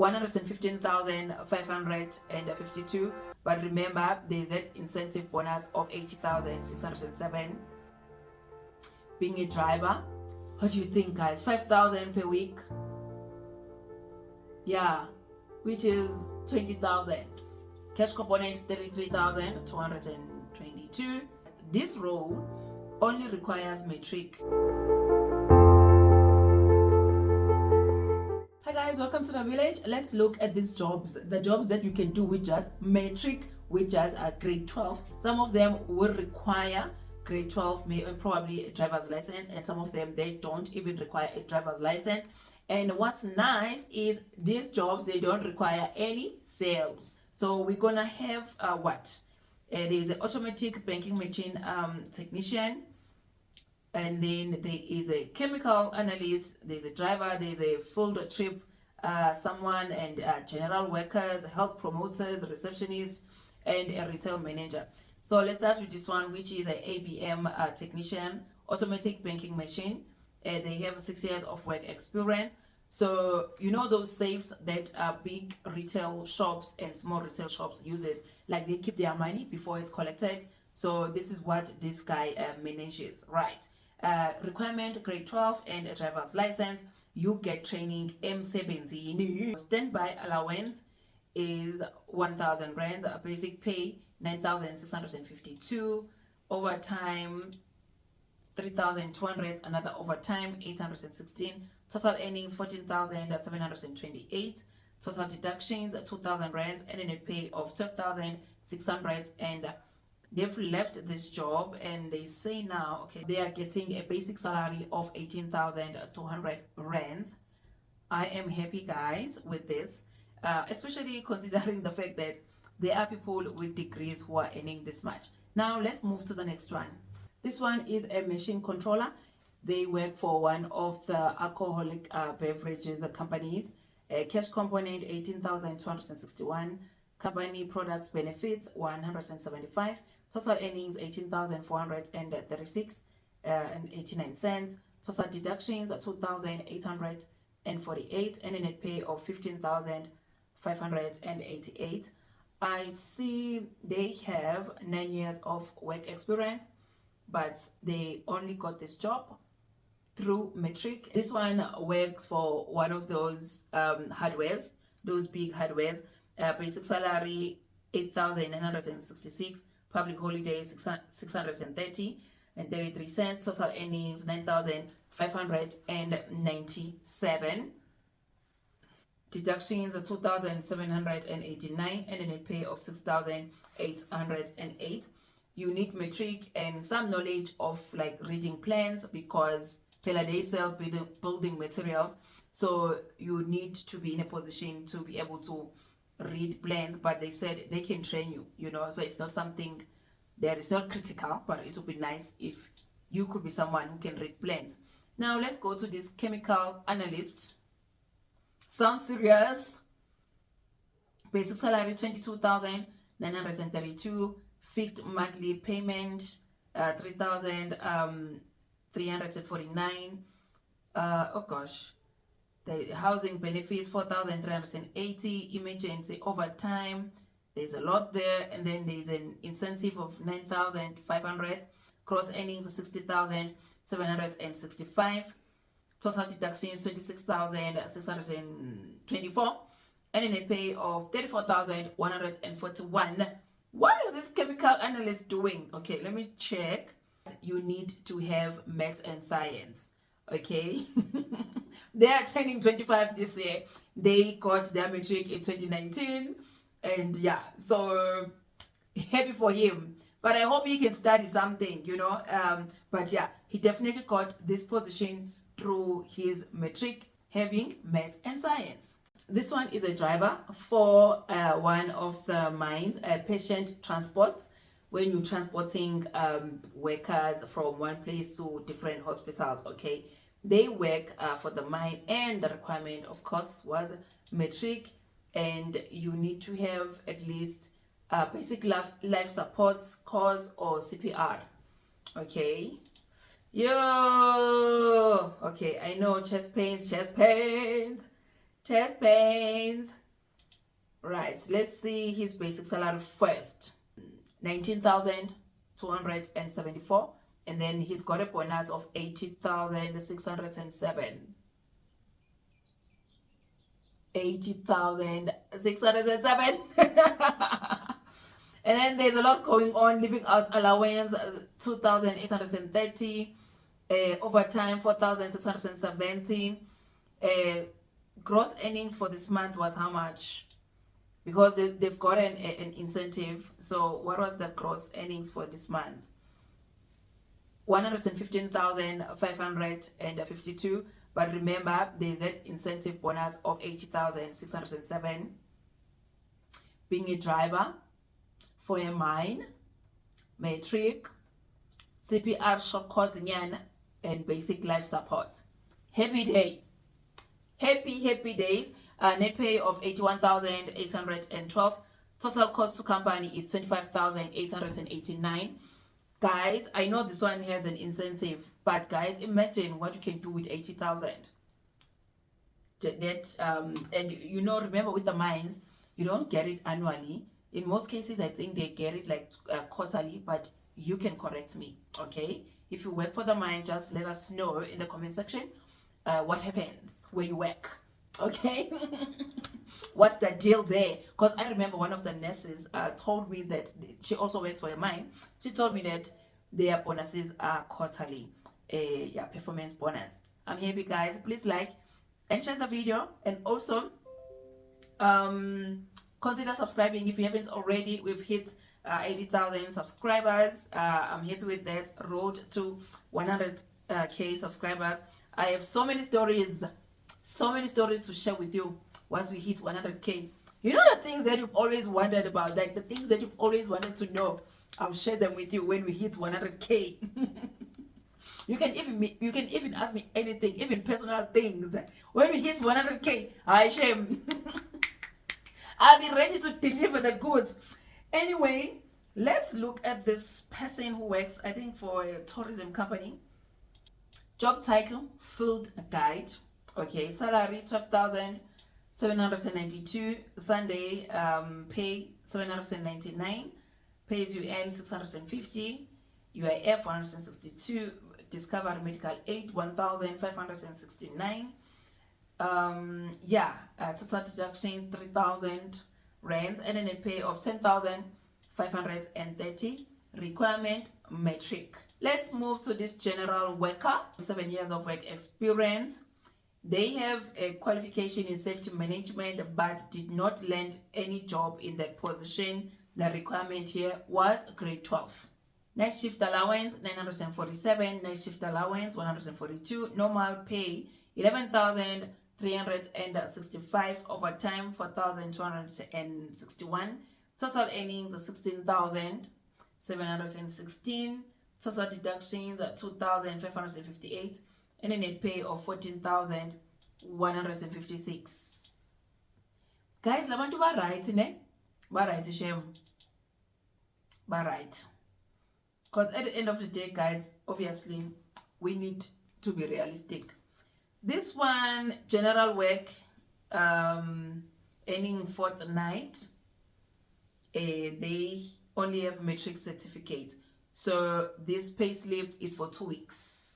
115,552. But remember, there's an incentive bonus of 80,607. Being a driver, what do you think, guys? 5,000 per week? Yeah, which is 20,000. Cash component 33,222. This role only requires matric. Hi guys, welcome to the village. Let's look at these jobs, the jobs that you can do with just matric, with just a grade 12. Some of them will require grade 12, probably a driver's license, and some of them they don't even require a driver's license. And what's nice is these jobs, they don't require any sales. So we're gonna have there's an automatic banking machine technician, and then there is a chemical analyst, there's a driver, there's a field trip someone, and general workers, health promoters, receptionists, and a retail manager. So let's start with this one, which is an ATM technician, automatic banking machine. They have 6 years of work experience. So you know those safes that big retail shops and small retail shops uses, like they keep their money before it's collected. So this is what this guy manages, right? Requirement grade 12 and a driver's license. You get training M17. Standby allowance is 1,000 rands. Basic pay 9,652. Overtime 3,200. Another overtime 816. Total earnings 14,728. Total deductions 2,000 rands, and then a pay of 12,600. And they've left this job and they say now, okay, they are getting a basic salary of 18,200 rands. I am happy, guys, with this, especially considering the fact that there are people with degrees who are earning this much. Now let's move to the next one. This one is a machine controller. They work for one of the alcoholic beverages companies. Cash component 18,261. Company products benefits 175. Total earnings 18,436 and 89 cents. Total deductions 2,848, and a net pay of 15,588. I see they have 9 years of work experience, but they only got this job through matric. This one works for one of those hardwares, those big hardwares. Basic salary 8,966. Public holidays 630 and 33 cents. Total earnings 9,597. Deductions 2,789, and a net pay of 6,808. You need matric and some knowledge of like reading plans, because they sell building materials. So you need to be in a position to be able to read plans, but they said they can train you, so it's not something that is not critical, but it would be nice if you could be someone who can read plans. Now let's go to this chemical analyst. Sounds serious. Basic salary 22,932. Fixed monthly payment 3,349. Oh gosh. The housing benefits 4,380. Emergency overtime, there's a lot there, and then there's an incentive of 9,500. Gross earnings 60,765. Total deductions 26,624, and then a pay of 34,141. What is this chemical analyst doing? Okay, let me check. You need to have maths and science. Okay. They are turning 25 this year. They got their matric in 2019, and yeah, so happy for him. But I hope he can study something, but yeah, he definitely got this position through his matric, having maths and science. This one is a driver for one of the mines, patient transport, when you're transporting workers from one place to different hospitals. Okay, they work for the mine, and the requirement, of course, was matric, and you need to have at least basic life support course or CPR. Okay. Yo, okay, I know chest pains. Chest pains. Right, let's see his basic salary first. 19,274, and then he's got a bonus of 80,607. 80,607. And then there's a lot going on. Living out allowance 2,830, overtime 4,670. Gross earnings for this month was how much? Because they've got an incentive. So what was the gross earnings for this month? 115,552. But remember, there's an incentive bonus of 80,607. Being a driver for a mine, matric, CPR shock cause and basic life support. Happy days. Happy days. Net pay of 81,812. Total cost to company is 25,889. Guys, I know this one has an incentive, but guys, imagine what you can do with 80,000. That and you know, remember with the mines, you don't get it annually. In most cases, I think they get it like quarterly, but you can correct me, okay? If you work for the mine, just let us know in the comment section what happens where you work, okay? What's the deal there? Because I remember one of the nurses told me that she also works for a mine. She told me that their bonuses are quarterly, yeah, performance bonus. I'm happy, guys. Please like and share the video, and also consider subscribing if you haven't already. We've hit 80,000 subscribers. I'm happy with that. Road to 100k subscribers. I have so many stories to share with you once we hit 100k. You know, the things that you've always wondered about, like the things that you've always wanted to know, I'll share them with you when we hit 100k. You can even ask me anything, even personal things. When we hit 100k, I shame. I'll be ready to deliver the goods. Anyway, let's look at this person who works, I think, for a tourism company. Job title, field guide. Okay, salary 12,792. Sunday pay 799. Pays you earn 650. UIF 162. Discovery medical aid 1,569. Total deductions 3,000 rands, and then a pay of 10,530. Requirement matric. Let's move to this general worker. 7 years of work experience. They have a qualification in safety management but did not land any job in that position. The requirement here was grade 12. Night shift allowance 947. Night shift allowance 142. Normal pay 11,365. Overtime 4,261. Total earnings 16,716. Total deductions 2,558. And a net pay of 14,156. Guys, labantu ba right, ne? Ba right, shame. Ba right. Because at the end of the day, guys, obviously, we need to be realistic. This one, general work, earning fortnight, they only have matric certificate. So this pay slip is for 2 weeks.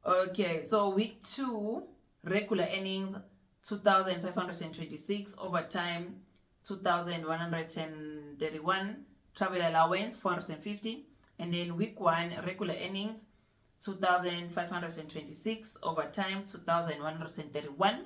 Okay, so week 2, regular earnings 2,526, overtime 2,131, travel allowance 450, and then week 1, regular earnings 2,526, overtime 2,131,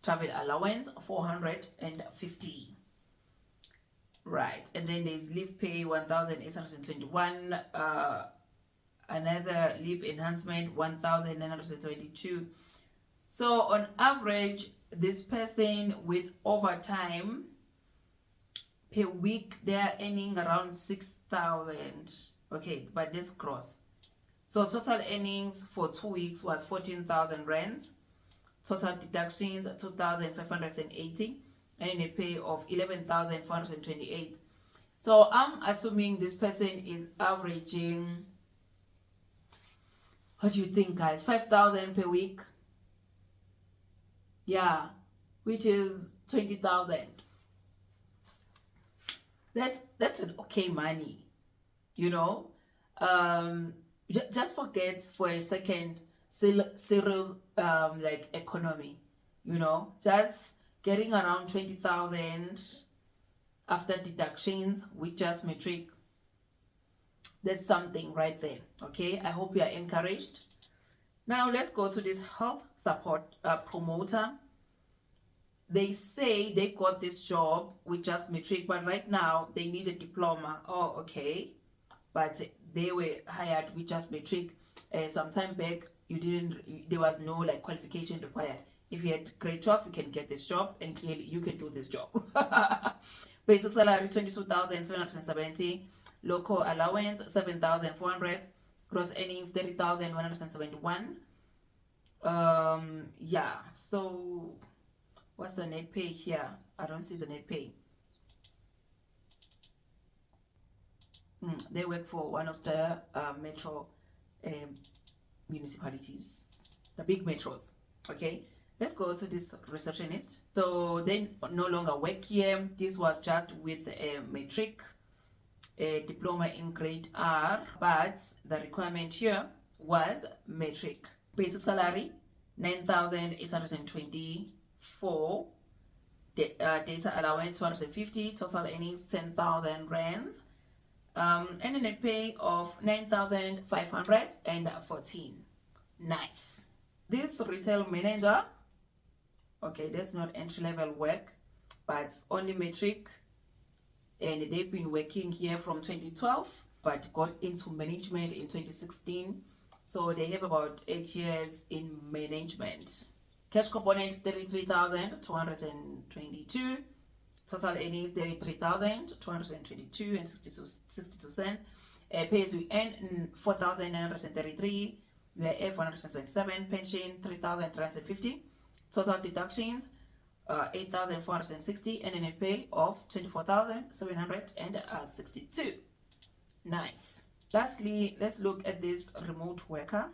travel allowance 450. Right, and then there's leave pay 1,821, another leave enhancement 1,972. So on average, this person with overtime per week, they're earning around 6,000. Okay, but this gross. So total earnings for 2 weeks was 14,000 rands. Total deductions 2,580, and a pay of 11,428. So I'm assuming this person is averaging, what do you think, guys? 5,000 per week. Yeah, which is 20,000. That's an okay money, you know. Just forget for a second serious like economy, you know, just getting around 20,000 after deductions with just matric. That's something right there. Okay, I hope you are encouraged. Now let's go to this health support promoter. They say they got this job with just matric, but right now they need a diploma. Oh, okay. But they were hired with just matric. Some time back, there was no like qualification required. If you had grade 12, you can get this job, and clearly you can do this job. Basic salary 22,770. Local allowance 7,400. Gross earnings 30,171. Yeah, so what's the net pay here? I don't see the net pay. They work for one of the metro municipalities, the big metros. Okay, let's go to this receptionist. So they no longer work here. This was just with a matric, a diploma in grade R, but the requirement here was matric. Basic salary 9,824. Data allowance 250. Total earnings 10,000 rands. And a net pay of 9,514. Nice. This retail manager, okay, that's not entry level work, but only matric, and they've been working here from 2012, but got into management in 2016. So they have about 8 years in management. Cash component 33,222. Total earnings 33,222 and 62 cents. Pay as you earn 4,933. UIF 177. Pension 3,350. Total deductions 8,460 and a net pay of 24,762. Nice. Lastly, let's look at this remote worker.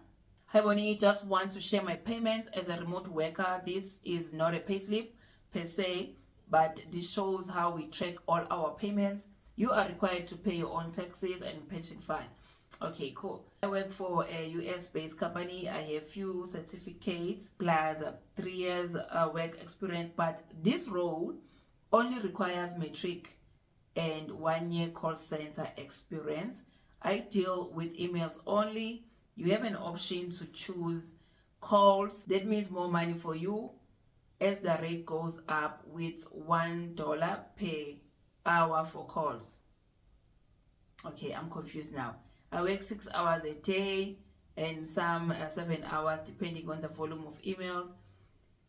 Hi Bonnie, just want to share my payments as a remote worker. This is not a payslip per se, but this shows how we track all our payments. You are required to pay your own taxes and pension fund. Okay, cool. I work for a US-based company. I have few certificates plus 3 years work experience, but this role only requires matric and 1 year call center experience. I deal with emails only. You have an option to choose calls. That means more money for you as the rate goes up with $1 per hour for calls. Okay, I'm confused now. I work 6 hours a day and some 7 hours depending on the volume of emails.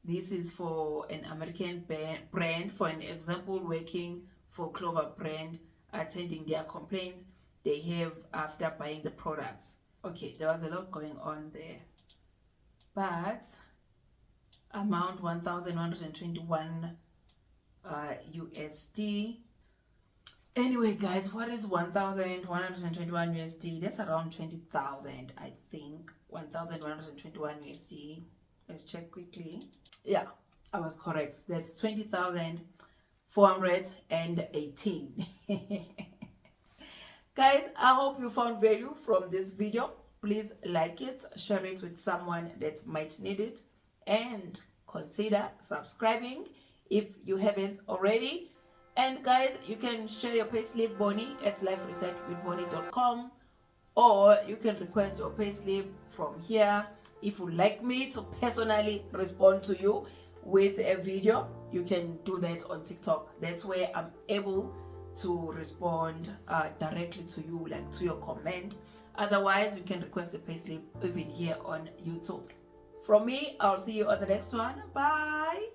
This is for an American brand. For an example, working for Clover brand, attending their complaints they have after buying the products. Okay, there was a lot going on there, but amount 1,121 USD. Anyway, guys, what is 1,121 USD? That's around 20,000, I think. 1,121 USD. Let's check quickly. Yeah, I was correct. That's 20,418. Guys, I hope you found value from this video. Please like it, share it with someone that might need it, and consider subscribing if you haven't already. And guys, you can share your payslip Bonnie at liferesearchwithbonnie.com, or you can request your payslip from here. If you'd like me to personally respond to you with a video, you can do that on TikTok. That's where I'm able to respond directly to you, like to your comment. Otherwise, you can request a payslip even here on YouTube. From me, I'll see you on the next one. Bye.